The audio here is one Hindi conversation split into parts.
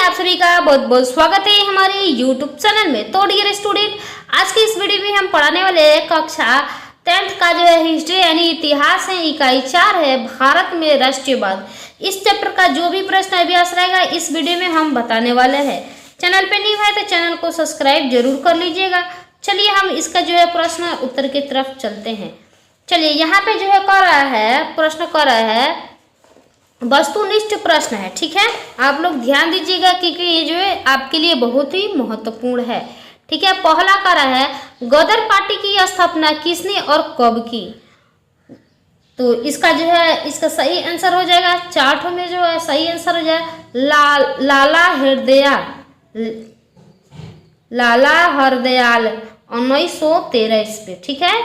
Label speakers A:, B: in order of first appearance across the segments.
A: आप सभी का बहुत बहुत स्वागत है हमारे YouTube चैनल में। तो डियर स्टूडेंट, आज की इस वीडियो में हम पढ़ाने वाले कक्षा 10th का जो है हिस्ट्री यानी इतिहास है, इकाई 4 है भारत में राष्ट्रीयवाद। इस चैप्टर का जो भी प्रश्न अभ्यास रहेगा इस वीडियो में हम बताने वाले हैं। चैनल पे नहीं है तो चैनल को सब्सक्राइब जरूर कर लीजिएगा। चलिए हम इसका जो है प्रश्न उत्तर की तरफ चलते हैं। चलिए यहाँ पे जो है प्रश्न कर रहा है वस्तुनिष्ठ प्रश्न है, ठीक है। आप लोग ध्यान दीजिएगा क्योंकि ये जो है आपके लिए बहुत ही महत्वपूर्ण है, ठीक है। पहला कह रहा है गदर पार्टी की स्थापना किसने और कब की। तो इसका जो है इसका सही आंसर हो जाएगा, चार्ट में जो है सही आंसर हो जाएगा लाला हरदयाल 1913 ईस्वी, ठीक है।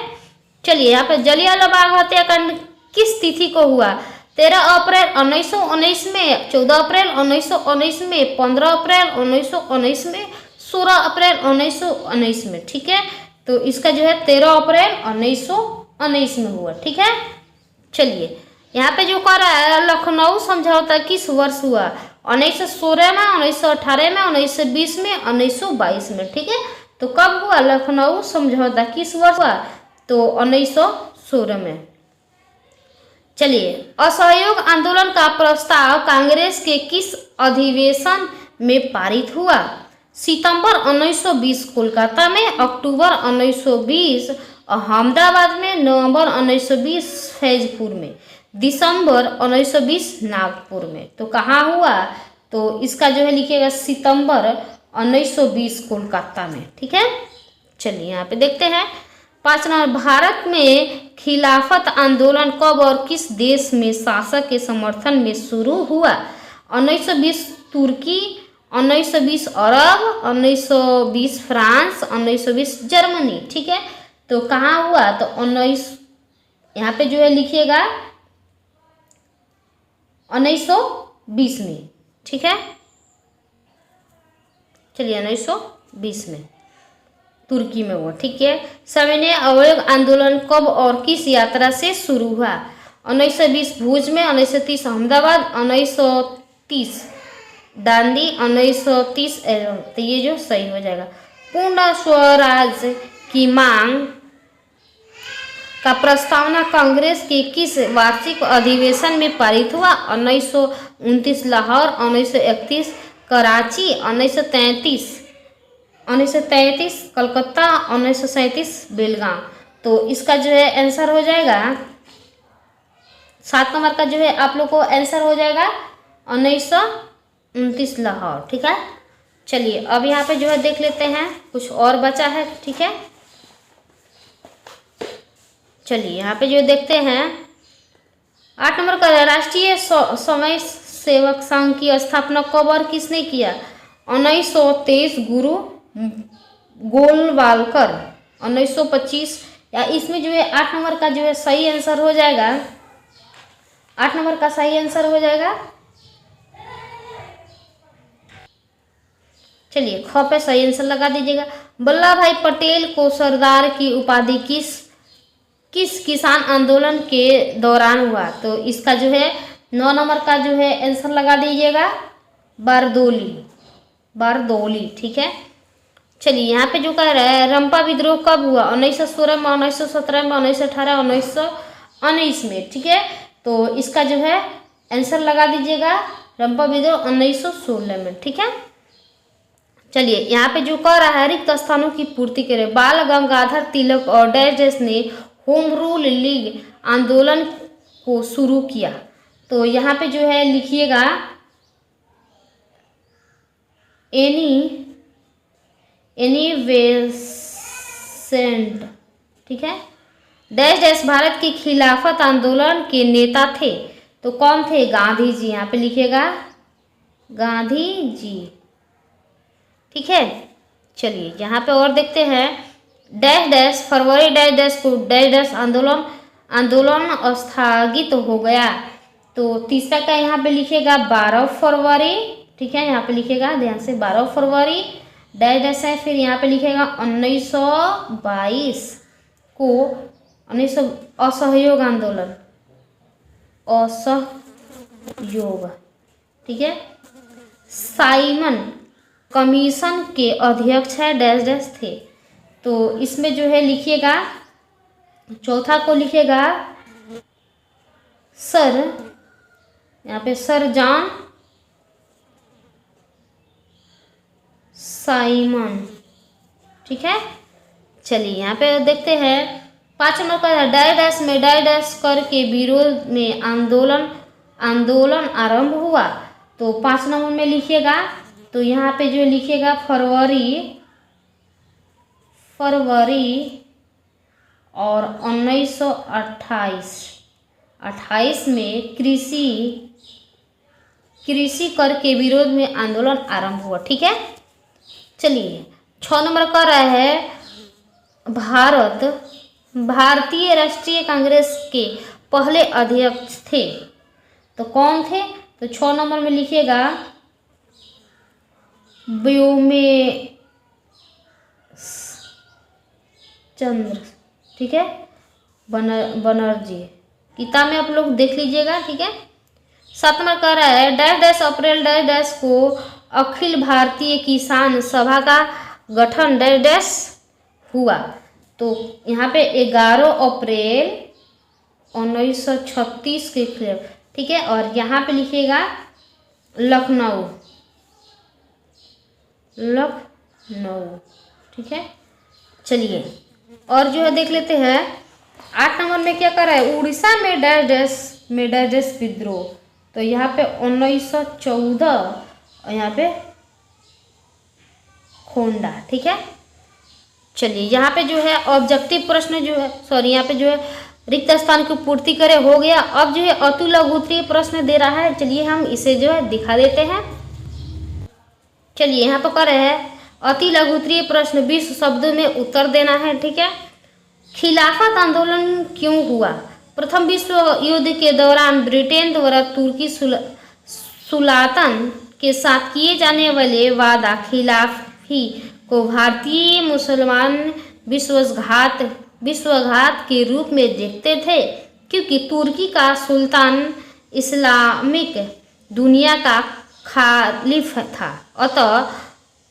A: चलिए यहाँ पे जलियांवाला बाग हत्याकांड किस तिथि को हुआ। 13 अप्रैल 1919 में, 14 अप्रैल 1919 में, 15 अप्रैल 1919 में, 16 अप्रैल 1919 में, ठीक है। तो इसका जो है 13 अप्रैल 1919 में हुआ, ठीक है। चलिए यहाँ पे जो कह रहा है लखनऊ समझौता किस वर्ष हुआ। 1916 में, 1918 में, 1920 में, 1922 में, ठीक है। तो कब हुआ लखनऊ समझौता, किस वर्ष हुआ। तो 1916 में। चलिए असहयोग आंदोलन का प्रस्ताव कांग्रेस के किस अधिवेशन में पारित हुआ। सितंबर 1920 कोलकाता में, अक्टूबर 1920 अहमदाबाद में, नवंबर 1920 फैजपुर में, दिसंबर 1920 नागपुर में। तो कहाँ हुआ। तो इसका जो है लिखिएगा सितंबर 1920 कोलकाता में, ठीक है। चलिए यहाँ पे देखते हैं 5 नंबर, भारत में खिलाफत आंदोलन कब और किस देश में शासक के समर्थन में शुरू हुआ। 1920 तुर्की, 1920 अरब, 1920 फ्रांस, 1920 जर्मनी, ठीक है। तो कहाँ हुआ। तो 19 यहाँ पे जो है लिखिएगा 1920 में, ठीक है। चलिए 1920 में तुर्की में हुआ, ठीक है। सविनय अवयव आंदोलन कब और किस यात्रा से शुरू हुआ। 1920 भुज में, 1930 अहमदाबाद, 1930 दांडी, 1930 एवं। तो ये जो सही हो जाएगा। पूर्ण स्वराज की मांग का प्रस्तावना कांग्रेस के किस वार्षिक अधिवेशन में पारित हुआ। 1929 लाहौर, 1931 कराची, 1933 कलकत्ता, 1937 बेलगाम। तो इसका जो है आंसर हो जाएगा 7 नंबर का जो है आप लोग को आंसर हो जाएगा 1929 लाहौर, ठीक है। चलिए अब यहाँ पे जो है देख लेते हैं कुछ और बचा है, ठीक है। चलिए यहाँ पे जो देखते हैं 8 नंबर का राष्ट्रीय समय सेवक संघ की स्थापना कब और किसने किया। 1923 गुरु गोलवालकर, 1925। या इसमें जो है 8 नंबर का जो है सही आंसर हो जाएगा, 8 नंबर का सही आंसर हो जाएगा। चलिए ख पे सही आंसर लगा दीजिएगा। वल्लभ भाई पटेल को सरदार की उपाधि किस किसान आंदोलन के दौरान हुआ। तो इसका जो है 9 नंबर का जो है आंसर लगा दीजिएगा बारदौली, ठीक है। चलिए यहाँ पे जो कह रहा है रंपा विद्रोह कब हुआ। 1916 में, 1917 में, 1918, 1919 में, ठीक है। तो इसका जो है आंसर लगा दीजिएगा रंपा विद्रोह 1916 में, ठीक है। चलिए यहाँ पे जो कह रहा है रिक्त स्थानों की पूर्ति करें। बाल गंगाधर तिलक और डैश ने होम रूल लीग आंदोलन को शुरू किया। तो यहाँ पे जो है लिखिएगा एनी वेसेंट, ठीक है। डैश भारत की खिलाफत आंदोलन के नेता थे। तो कौन थे। गांधी जी, यहाँ पे लिखिएगा गांधी जी, ठीक है। चलिए यहाँ पे और देखते हैं डैश फरवरी डैश को डैश आंदोलन स्थगित हो गया। तो तीसरा का यहाँ पे लिखिएगा 12 फरवरी, ठीक है। यहाँ पे लिखिएगा ध्यान से 12 फरवरी डैश है। फिर यहाँ पे लिखिएगा 1922 को 1900 असहयोग साइमन कमीशन के अध्यक्ष है डैश डैश थे। तो इसमें जो है लिखिएगा, चौथा को लिखिएगा सर, यहाँ पे सर जॉन साइमन, ठीक है। चलिए यहाँ पे देखते हैं 5 नंबर का डैश डैश में डैश डैश कर के विरोध में आंदोलन आरंभ हुआ। तो 5 नंबर में लिखिएगा, तो यहाँ पे जो लिखिएगा फरवरी और 1928 में कृषि कर के विरोध में आंदोलन आरंभ हुआ, ठीक है। चलिए 6 नंबर कर रहा है भारतीय राष्ट्रीय कांग्रेस के पहले अध्यक्ष थे। तो कौन थे? तो 6 नंबर में लिखिएगा व्योमेश चंद्र, ठीक है, बनर्जी। किताब में आप लोग देख लीजिएगा, ठीक है। 7 नंबर कह रहा है डैश डैश अप्रैल डैश डैश को अखिल भारतीय किसान सभा का गठन डैश डैश हुआ। तो यहाँ पे 11 अप्रैल 1936 के खिलाफ, ठीक है। और यहाँ पे लिखिएगा लखनऊ, ठीक है। चलिए और जो है देख लेते हैं 8 नंबर में क्या कर रहा है, उड़ीसा में डैश डैश विद्रोह। तो यहाँ पे 1914 और यहाँ पे खोंडा, ठीक है। चलिए यहाँ पे जो है ऑब्जेक्टिव प्रश्न जो है, सॉरी यहाँ पे जो है रिक्त स्थान की पूर्ति करे हो गया। अब जो है अति लघुत्तरीय प्रश्न दे रहा है, चलिए हम इसे जो है दिखा देते हैं। चलिए यहाँ पर कर रहे हैं अति लघुत्तरीय प्रश्न 20 शब्दों में उत्तर देना है, ठीक है। खिलाफत आंदोलन क्यों हुआ? प्रथम विश्व युद्ध के दौरान ब्रिटेन द्वारा तुर्की सुल्तान के साथ किए जाने वाले वादा खिलाफी को भारतीय मुसलमान विश्वासघात के रूप में देखते थे, क्योंकि तुर्की का सुल्तान इस्लामिक दुनिया का खालिफ था। अतः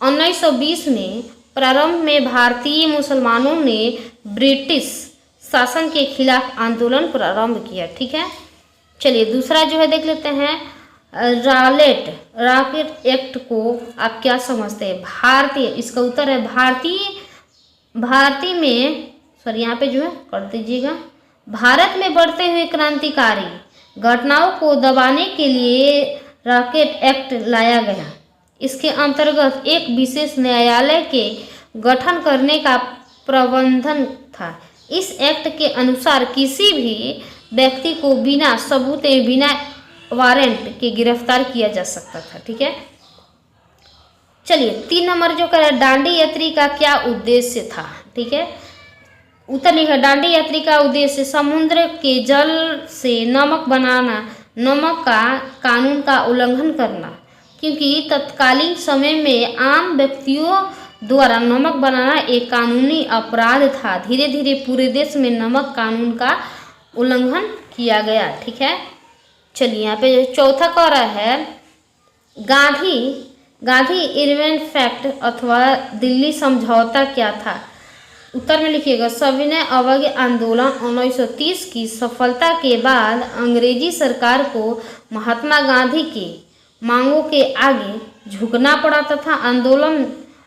A: 1920 में प्रारंभ में भारतीय मुसलमानों ने ब्रिटिश शासन के खिलाफ आंदोलन प्रारंभ किया, ठीक है। चलिए दूसरा जो है देख लेते हैं रॉकेट एक्ट को आप क्या समझते हैं? भारतीय, इसका उत्तर है भारतीय में, सॉरी यहाँ पे जो है कर दीजिएगा, भारत में बढ़ते हुए क्रांतिकारी घटनाओं को दबाने के लिए रॉकेट एक्ट लाया गया। इसके अंतर्गत एक विशेष न्यायालय के गठन करने का प्रावधान था। इस एक्ट के अनुसार किसी भी व्यक्ति को बिना सबूत बिना वारंट के गिरफ्तार किया जा सकता था, ठीक है। चलिए 3 नंबर जो कर दांडी यात्री का क्या उद्देश्य था, ठीक है। उत्तर लिखा दांडी यात्री का उद्देश्य समुद्र के जल से नमक बनाना, नमक का कानून का उल्लंघन करना, क्योंकि तत्कालीन समय में आम व्यक्तियों द्वारा नमक बनाना एक कानूनी अपराध था। धीरे धीरे पूरे देश में नमक कानून का उल्लंघन किया गया, ठीक है। चलिए यहाँ पे चौथा कह रहा है गांधी इरविन पैक्ट अथवा दिल्ली समझौता क्या था? उत्तर में लिखिएगा सविनय अवज्ञा आंदोलन 1930 की सफलता के बाद अंग्रेजी सरकार को महात्मा गांधी के मांगों के आगे झुकना पड़ा तथा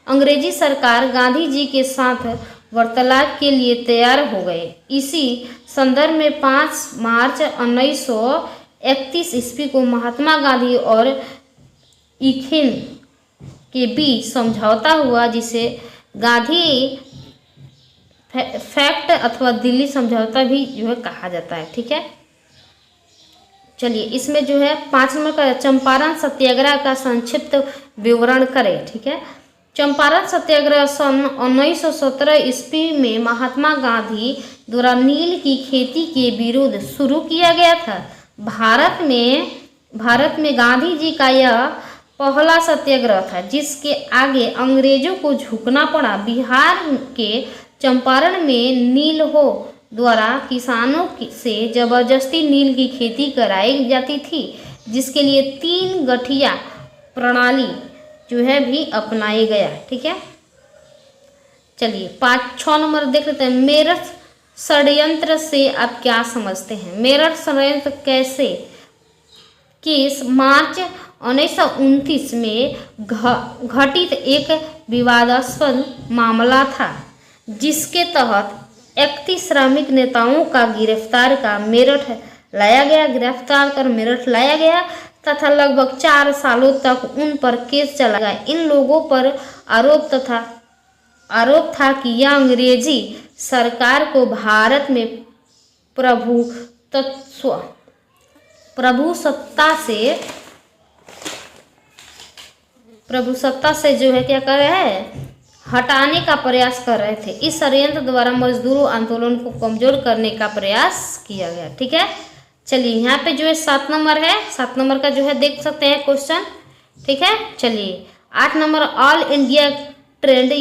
A: अंग्रेजी सरकार गांधी जी के साथ वार्तालाप के लिए तैयार हो गए। इसी संदर्भ में 5 मार्च 1931 ईस्वी को महात्मा गांधी और इखिन के बीच समझौता हुआ, जिसे गांधी फैक्ट अथवा दिल्ली समझौता भी जो है कहा जाता है, ठीक है। चलिए इसमें जो है 5 नंबर का चंपारण सत्याग्रह का संक्षिप्त विवरण करें, ठीक है। चंपारण सत्याग्रह सन 1917 ईस्वी में महात्मा गांधी द्वारा नील की खेती के विरुद्ध शुरू किया गया था। भारत में गांधी जी का यह पहला सत्याग्रह था, जिसके आगे अंग्रेजों को झुकना पड़ा। बिहार के चंपारण में नीलहो द्वारा किसानों से जबरदस्ती नील की खेती कराई जाती थी, जिसके लिए 3 गठिया प्रणाली जो है भी अपनाई गया। ठीक है, चलिए 5-6 नंबर देख लेते हैं। मेरठ षड्यंत्र से आप क्या समझते हैं? मेरठ षड्यंत्र कैसे कि मार्च 1929 में घटित एक विवादास्पद मामला था, जिसके तहत 31 श्रमिक नेताओं का गिरफ्तार कर मेरठ लाया गया तथा लगभग 4 सालों तक उन पर केस चला गया। इन लोगों पर आरोप था कि यह अंग्रेजी सरकार को भारत में प्रभुसत्ता से जो है क्या कर रहे हैं, हटाने का प्रयास कर रहे थे। इस षड्यंत्र द्वारा मजदूरों आंदोलन को कमजोर करने का प्रयास किया गया। ठीक है, चलिए यहाँ पे जो है 7 नंबर है, 7 नंबर का जो है देख सकते हैं क्वेश्चन। ठीक है, चलिए 8 number, all India trade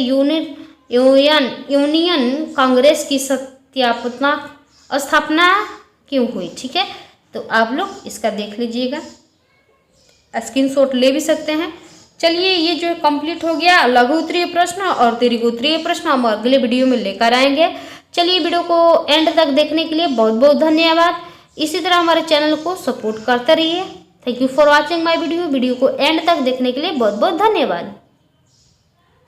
A: union Congress की स्थापना क्यों हुई? ठीक है, तो आप लोग इसका देख लीजिएगा, स्क्रीनशॉट ले भी सकते हैं। चलिए ये जो कंप्लीट हो गया लघु उत्तरीय प्रश्न और दीर्घ उत्तरीय प्रश्न हम अगले वीडियो में लेकर आएंगे। चलिए वीडियो को एंड तक देखने के लिए बहुत बहुत धन्यवाद। इसी तरह हमारे चैनल को सपोर्ट करते रहिए। Thank you for watching my video को एंड तक देखने के लिए बहुत बहुत धन्यवाद।